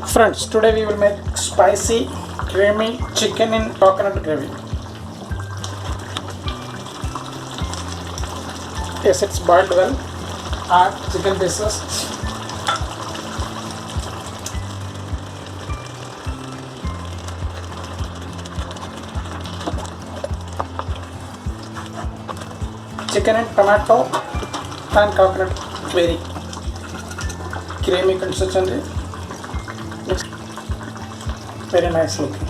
Friends, today we will make spicy, creamy chicken in coconut gravy. Yes, it's boiled well. Add chicken pieces. Chicken and tomato and coconut, very creamy consistency. Looks very nice looking.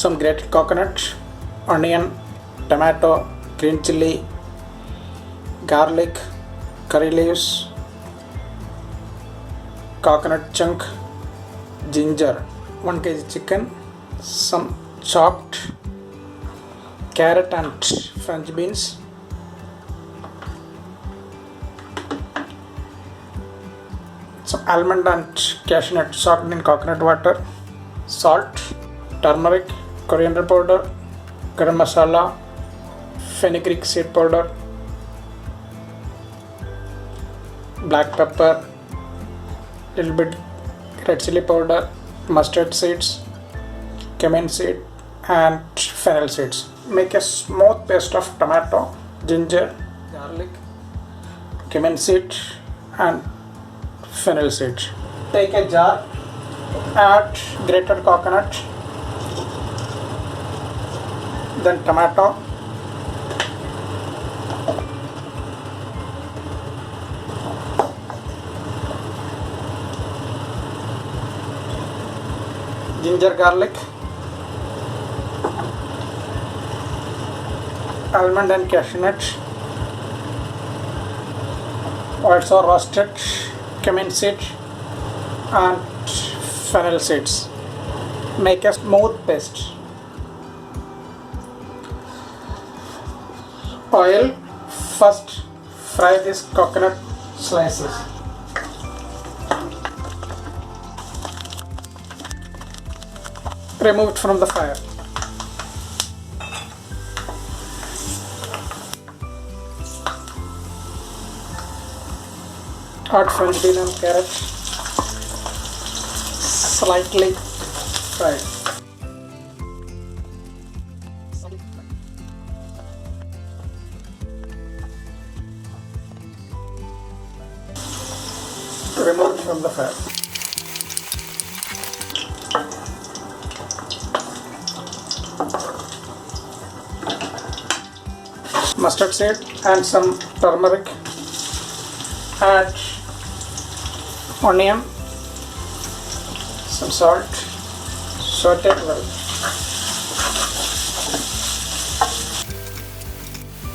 Some grated coconut, onion, tomato, green chili, garlic, curry leaves, coconut chunk, ginger, 1 kg chicken, some chopped carrot and French beans, some almond and cashew nut soaked in coconut water, salt, turmeric, coriander powder, garam masala, fenugreek seed powder, black pepper, little bit red chili powder, mustard seeds, cumin seed and fennel seeds. Make a smooth paste of tomato, ginger, garlic, cumin seed and fennel seed. Take a jar, add grated coconut, then tomato, ginger, garlic, almond and cashew nut, also roasted cumin seed and fennel seeds. Make a smooth paste. Oil, first fry these coconut slices. Remove it from the fire. Add French bean and carrot, slightly fried. Remove it from the fire. Mustard seed and some turmeric. Add onion, some salt, saute it well.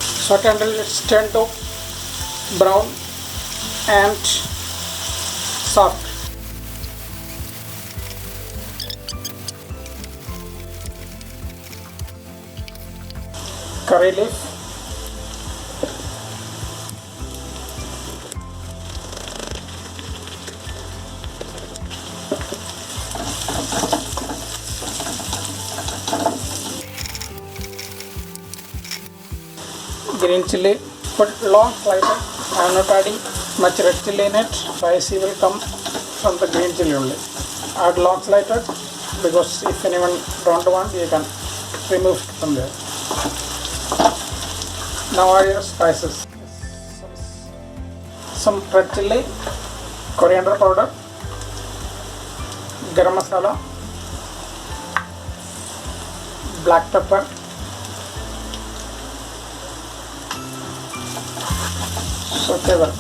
Saute until it's turned to brown and soft. Curry leaf, green chili, put long slices. I am not adding much red chili in it. Spicy will come from the green chili only. Add long slices because if anyone don't want, you can remove it from there. Now add your spices. Some red chili, coriander powder, garam masala, black pepper, saute well.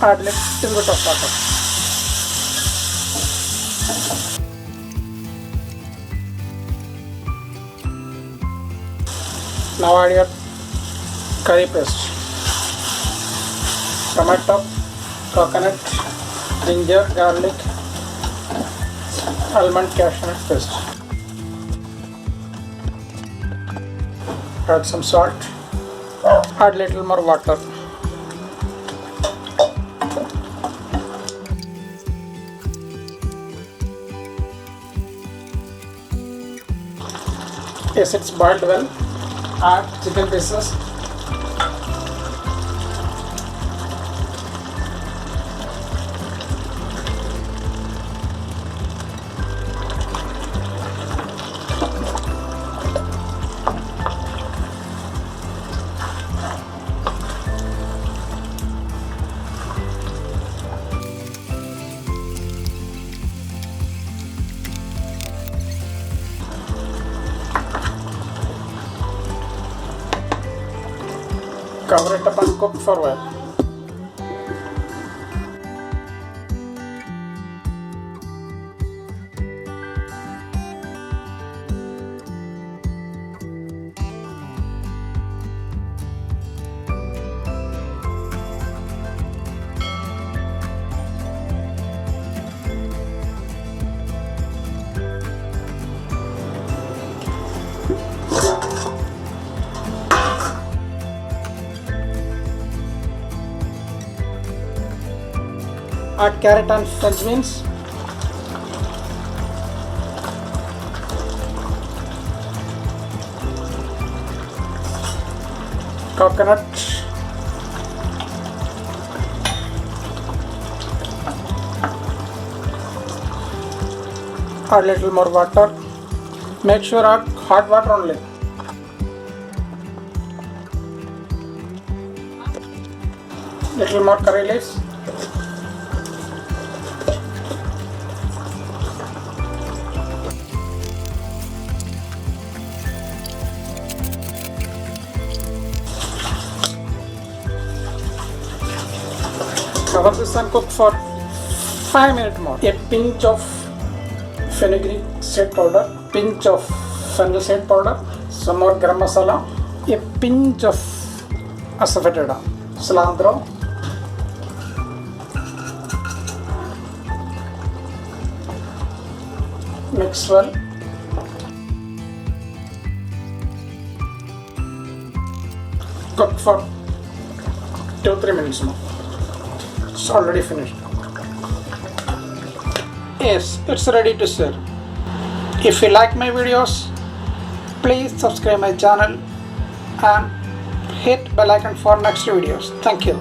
Add little bit of water. Now add your curry paste, tomato, coconut, ginger, garlic, almond, cashew nut paste. Add some salt. Add little more water. Yes, it's boiled well. Add chicken pieces. Cover it up and cook for a while. Add carrot and French beans. Coconut. Add little more water. Make sure add hot water only. Little more curry leaves. Cover this and cook for 5 minutes more. A pinch of fenugreek seed powder, pinch of fennel seed powder, some more garam masala, a pinch of asafoetida, cilantro, mix well. Cook for 2-3 minutes more. It's already finished. Yes, it's ready to serve. If you like my videos, please subscribe my channel and hit bell icon for next videos. Thank you.